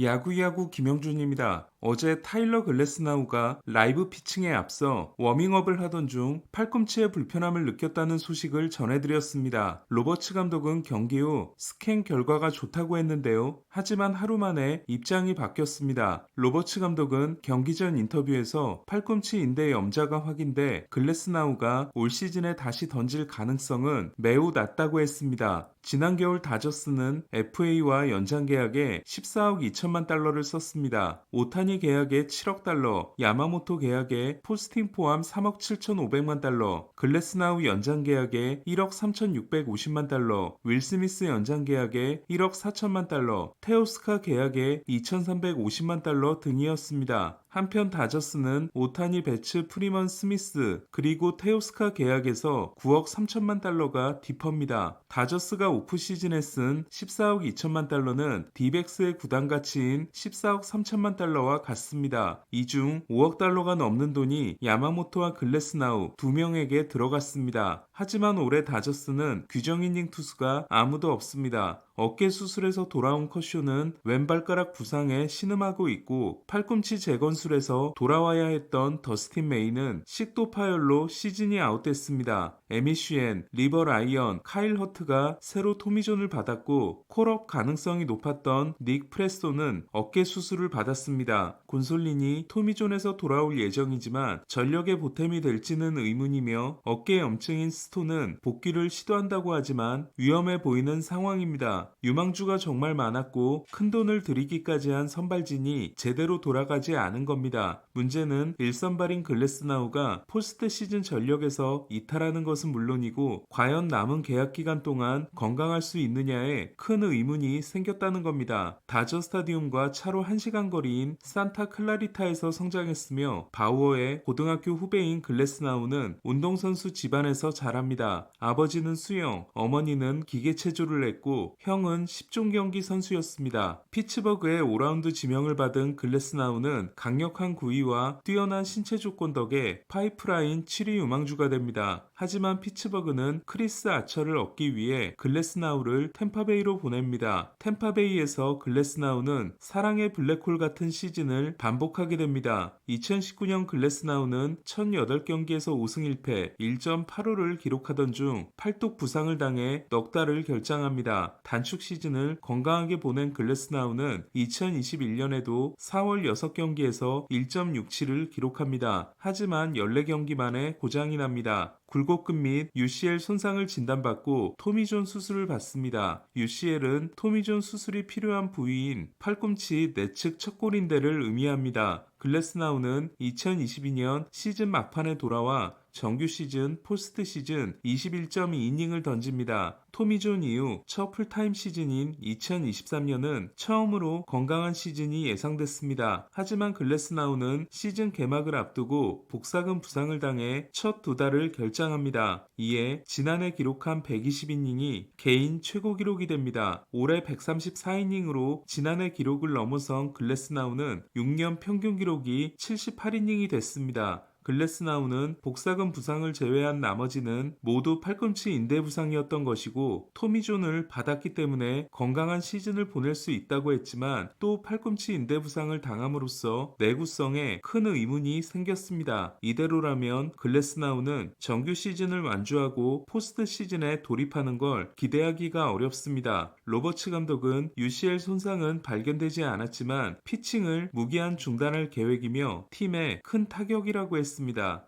야구야구 김영준입니다. 어제 타일러 글래스나우가 라이브 피칭에 앞서 워밍업을 하던 중 팔꿈치에 불편함을 느꼈다는 소식을 전해드렸습니다. 로버츠 감독은 경기 후 스캔 결과가 좋다고 했는데요. 하지만 하루 만에 입장이 바뀌었습니다. 로버츠 감독은 경기 전 인터뷰에서 팔꿈치 인대 염자가 확인돼 글래스나우가 올 시즌에 다시 던질 가능성은 매우 낮다고 했습니다. 지난 겨울 다저스는 FA와 연장 계약에 14억 2천만 달러를 썼습니다. 오타니 계약에 7억 달러, 야마모토 계약에 포스팅 포함 3억 7,500만 달러, 글래스나우 연장 계약에 1억 3,650만 달러, 윌 스미스 연장 계약에 1억 4천만 달러, 테오스카 계약에 2,350만 달러 등이었습니다. 한편 다저스는 오타니 배츠 프리먼 스미스 그리고 테오스카 계약에서 9억 3천만 달러가 디퍼입니다. 다저스가 오프 시즌에 쓴 14억 2천만 달러는 디백스의 구단 가치인 14억 3천만 달러와 같습니다. 이 중 5억 달러가 넘는 돈이 야마모토와 글래스나우 두 명에게 들어갔습니다. 하지만 올해 다저스는 규정 이닝 투수가 아무도 없습니다. 어깨 수술에서 돌아온 커쇼는 왼발가락 부상에 신음하고 있고 팔꿈치 재건술에서 돌아와야 했던 더스틴 메이는 식도 파열로 시즌이 아웃됐습니다. 에미 슈엔, 리버 라이언, 카일 허트가 새로 토미존을 받았고 콜업 가능성이 높았던 닉 프레스토는 어깨 수술을 받았습니다. 곤솔린이 토미존에서 돌아올 예정이지만 전력의 보탬이 될지는 의문이며 어깨 염증인 스톤은 복귀를 시도한다고 하지만 위험해 보이는 상황입니다. 유망주가 정말 많았고 큰돈을 들이기까지 한 선발진이 제대로 돌아가지 않은 겁니다. 문제는 1선발인 글래스나우가 포스트 시즌 전력에서 이탈하는 것은 물론이고 과연 남은 계약 기간 동안 건강할 수 있느냐에 큰 의문이 생겼다는 겁니다. 다저 스타디움과 차로 1시간 거리인 산타 클라리타에서 성장했으며 바우어의 고등학교 후배인 글래스나우는 운동선수 집안에서 자랍니다. 아버지는 수영, 어머니는 기계체조를 했고 형은 10종 경기 선수였습니다. 피츠버그의 5라운드 지명을 받은 글래스나우는 강력한 구위와 뛰어난 신체 조건 덕에 파이프라인 7위 유망주가 됩니다. 하지만 피츠버그는 크리스 아처를 얻기 위해 글래스나우를 템파베이로 보냅니다. 템파베이에서 글래스나우는 사랑의 블랙홀 같은 시즌을 반복하게 됩니다. 2019년 글래스나우는 1008경기에서 5승 1패 1.85를 기록하던 중 팔뚝 부상을 당해 넉 달을 결장합니다. 단축 시즌을 건강하게 보낸 글래스나우는 2021년에도 4월 6경기에서 1.67을 기록합니다. 하지만 14경기 만에 고장이 납니다. 굴곡근 및 UCL 손상을 진단받고 토미존 수술을 받습니다. UCL은 토미존 수술이 필요한 부위인 팔꿈치 내측 척골인대를 의미합니다. 글래스나우는 2022년 시즌 막판에 돌아와 정규 시즌, 포스트 시즌 21.2이닝을 던집니다. 토미존 이후 첫 풀타임 시즌인 2023년은 처음으로 건강한 시즌이 예상됐습니다. 하지만 글래스나우는 시즌 개막을 앞두고 복사근 부상을 당해 첫 두 달을 결장합니다. 이에 지난해 기록한 120이닝이 개인 최고 기록이 됩니다. 올해 134이닝으로 지난해 기록을 넘어선 글래스나우는 6년 평균 기록이 78이닝이 됐습니다. 글래스나우는 복사근 부상을 제외한 나머지는 모두 팔꿈치 인대 부상이었던 것이고 토미존을 받았기 때문에 건강한 시즌을 보낼 수 있다고 했지만 또 팔꿈치 인대 부상을 당함으로써 내구성에 큰 의문이 생겼습니다. 이대로라면 글래스나우는 정규 시즌을 완주하고 포스트 시즌에 돌입하는 걸 기대하기가 어렵습니다. 로버츠 감독은 UCL 손상은 발견되지 않았지만 피칭을 무기한 중단할 계획이며 팀에 큰 타격이라고 했습니다.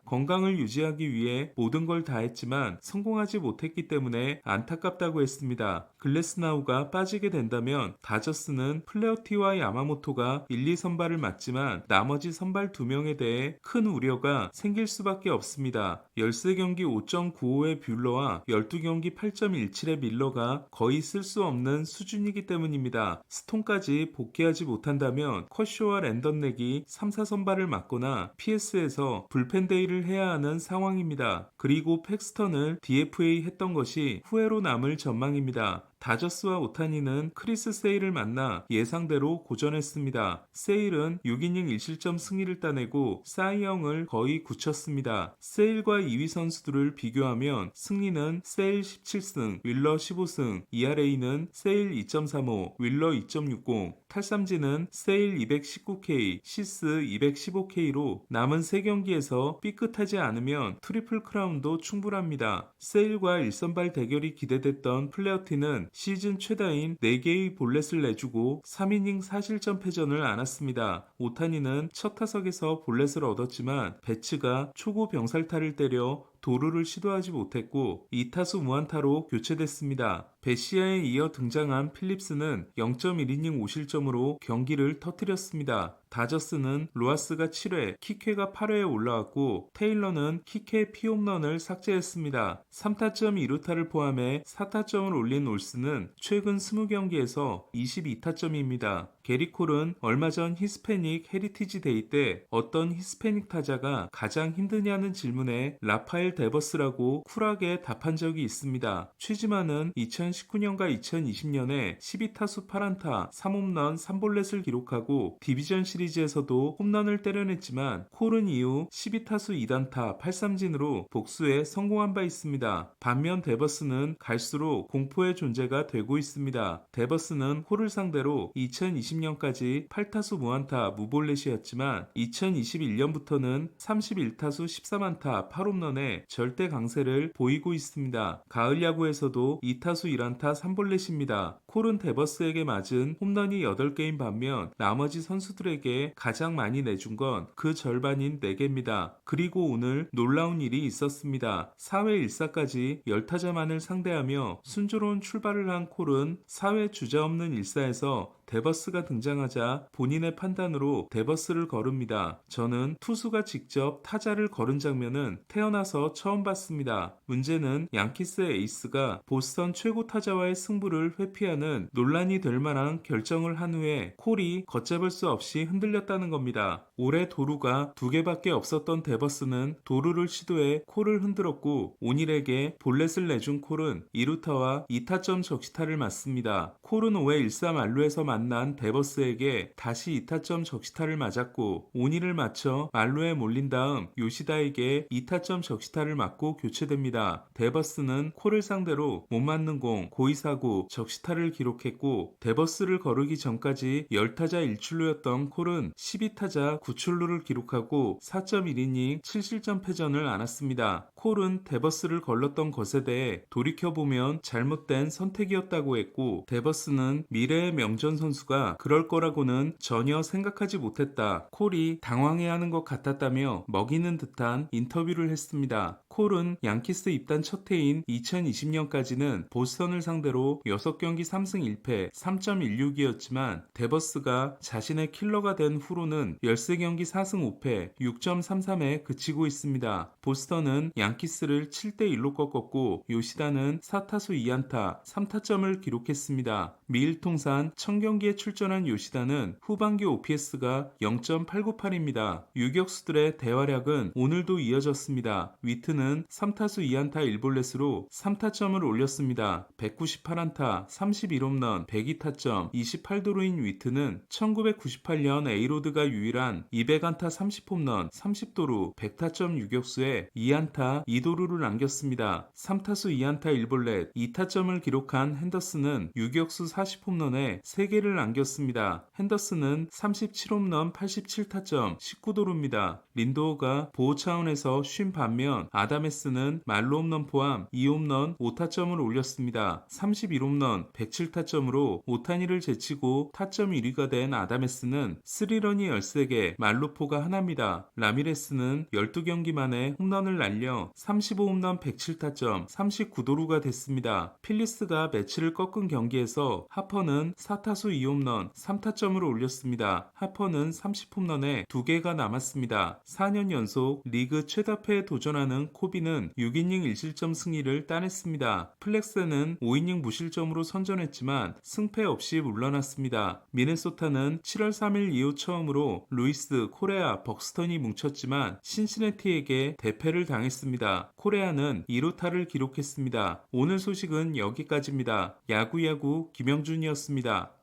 건강을 유지하기 위해 모든 걸 다했지만 성공하지 못했기 때문에 안타깝다고 했습니다. 글래스나우가 빠지게 된다면 다저스는 플레어티와 야마모토가 1, 2선발을 맡지만 나머지 선발 2명에 대해 큰 우려가 생길 수밖에 없습니다. 13경기 5.95의 뷰러와 12경기 8.17의 밀러가 거의 쓸 수 없는 수준이기 때문입니다. 스톤까지 복귀하지 못한다면 커쇼와 랜던넥이 3, 4선발을 맡거나 PS에서 불펜데이를 해야 하는 상황입니다. 그리고 팩스턴을 DFA 했던 것이 후회로 남을 전망입니다. 다저스와 오타니는 크리스 세일을 만나 예상대로 고전했습니다. 세일은 6이닝 1실점 승리를 따내고 사이영을 거의 굳혔습니다. 세일과 2위 선수들을 비교하면 승리는 세일 17승, 윌러 15승, ERA는 세일 2.35, 윌러 2.60, 탈삼진은 세일 219K, 시스 215K로 남은 3경기에서 삐끗하지 않으면 트리플 크라운도 충분합니다. 세일과 일선발 대결이 기대됐던 플레어티는 시즌 최다인 4개의 볼넷을 내주고 3이닝 4실점 패전을 안았습니다. 오타니는 첫 타석에서 볼넷을 얻었지만 배츠가 초구 병살타를 때려 도루를 시도하지 못했고 2타수 무안타로 교체됐습니다. 베시아에 이어 등장한 필립스는 0.1이닝 5실점으로 경기를 터뜨렸습니다. 다저스는 로하스가 7회, 키케가 8회에 올라왔고 테일러는 키케 피홈런을 삭제했습니다. 3타점 2루타를 포함해 4타점을 올린 올스는 최근 20경기에서 22타점입니다. 게리 콜은 얼마 전 히스패닉 헤리티지 데이 때 어떤 히스패닉 타자가 가장 힘드냐는 질문에 라파엘 데버스라고 쿨하게 답한 적이 있습니다. 최지만은 2019년과 2020년에 12타수 8안타, 3홈런, 3볼넷을 기록하고 디비전 시리즈에서도 홈런을 때려냈지만 콜은 이후 12타수 2단타 8삼진으로 복수에 성공한 바 있습니다. 반면 데버스는 갈수록 공포의 존재가 되고 있습니다. 데버스는 콜을 상대로 2020년까지 8타수 무안타 무볼넷이었지만 2021년부터는 31타수 13안타 8홈런에 절대 강세를 보이고 있습니다. 가을 야구에서도 2타수 1안타 3볼넷입니다. 콜은 데버스에게 맞은 홈런이 8개인 반면 나머지 선수들에게 가장 많이 내준 건 그 절반인 4개입니다. 그리고 오늘 놀라운 일이 있었습니다. 4회 1사까지 10타자만을 상대하며 순조로운 출발을 한 콜은 4회 주자없는 1사에서 데버스가 등장하자 본인의 판단으로 데버스를 거릅니다. 저는 투수가 직접 타자를 거른 장면은 태어나서 처음 봤습니다. 문제는 양키스의 에이스가 보스턴 최고 타자와의 승부를 회피하는 논란이 될 만한 결정을 한 후에 콜이 걷잡을 수 없이 흔들렸다는 겁니다. 올해 도루가 2개밖에 없었던 데버스는 도루를 시도해 콜을 흔들었고 오닐에게 볼넷을 내준 콜은 2루타와 2타점 적시타를 맞습니다. 콜은 5회 1사 만루에서 만난 데버스에게 다시 2타점 적시타를 맞았고 오닐을 맞춰 만루에 몰린 다음 요시다에게 2타점 적시타를 맞고 교체됩니다. 데버스는 콜을 상대로 못 맞는 공, 고의사구, 적시타를 기록했고 데버스를 거르기 전까지 10타자 1출루였던 콜은 12타자 9출루를 기록하고 4.1이닝 7실점 패전을 안았습니다. 콜은 데버스를 걸렀던 것에 대해 돌이켜보면 잘못된 선택이었다고 했고 데버스는 미래의 명전 선수가 그럴 거라고는 전혀 생각하지 못했다. 콜이 당황해하는 것 같았다며 먹이는 듯한 인터뷰를 했습니다. 콜은 양키스 입단 첫 해인 2020년까지는 보스턴을 상대로 6경기 3승 1패 3.16이었지만 데버스가 자신의 킬러가 된 후로는 13경기 4승 5패 6.33에 그치고 있습니다. 보스턴은 양키스를 7대1로 꺾었고 요시다는 4타수 2안타 3타점을 기록했습니다. 미일 통산 1000경기에 출전한 요시다는 후반기 OPS가 0.898입니다. 유격수들의 대활약은 오늘도 이어졌습니다. 위트는 3타수 2안타 1볼넷으로 3타점을 올렸습니다. 198안타 31홈런 102타점 28도루인 위트는 1998년 에이로드가 유일한 200안타 30홈런 30도루 100타점 유격수에 2안타 2도루를 남겼습니다. 3타수 2안타 1볼넷 2타점을 기록한 핸더슨은 유격수 40홈런에 3개를 남겼습니다. 핸더슨은 37홈런 87타점 19도루입니다. 린도어가 보호 차원에서 쉰 반면 아다메스는 말로 홈런 포함 2홈런 5타점을 올렸습니다. 31홈런 107타점으로 오타니를 제치고 타점 1위가 된 아다메스는 3런이 13개 말로포가 하나입니다. 라미레스는 12경기 만에 홈런을 날려 35홈런 107타점 39도루가 됐습니다. 필리스가 매치를 꺾은 경기에서 하퍼는 4타수 2홈런 3타점을 올렸습니다. 하퍼는 30홈런에 2개가 남았습니다. 4년 연속 리그 최다패에 도전하는 코비는 6이닝 1실점 승리를 따냈습니다. 플렉스는 5이닝 무실점으로 선전했지만 승패 없이 물러났습니다. 미네소타는 7월 3일 이후 처음으로 루이스, 코레아, 벅스턴이 뭉쳤지만 신시내티에게 대패를 당했습니다. 코레아는 2루타를 기록했습니다. 오늘 소식은 여기까지입니다. 야구야구 김영준이었습니다.